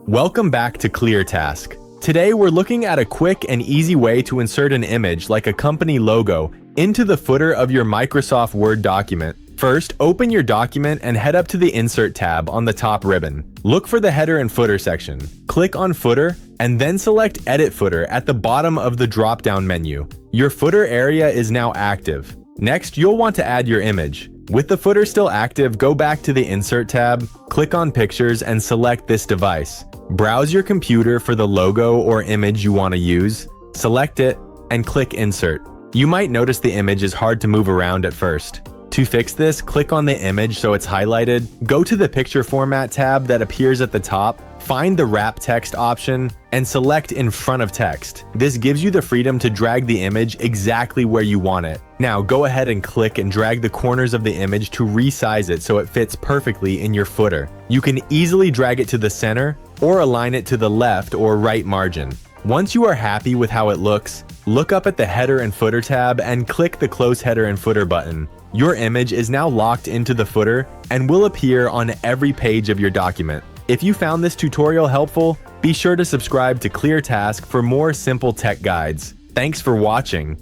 Welcome back to ClearTask. Today we're looking at a quick and easy way to insert an image like a company logo into the footer of your Microsoft Word document. First, open your document and head up to the Insert tab on the top ribbon. Look for the header and footer section. Click on Footer and then select Edit Footer at the bottom of the drop-down menu. Your footer area is now active. Next, you'll want to add your image. With the footer still active, go back to the Insert tab, click on Pictures and select this device. Browse your computer for the logo or image you want to use, select it, and click Insert. You might notice the image is hard to move around at first. To fix this, click on the image so it's highlighted, go to the Picture Format tab that appears at the top, find the Wrap Text option, and select In Front of Text. This gives you the freedom to drag the image exactly where you want it. Now go ahead and click and drag the corners of the image to resize it so it fits perfectly in your footer. You can easily drag it to the center or align it to the left or right margin. Once you are happy with how it looks, look up at the Header and Footer tab and click the Close Header and Footer button. Your image is now locked into the footer and will appear on every page of your document. If you found this tutorial helpful, be sure to subscribe to ClearTask for more simple tech guides. Thanks for watching.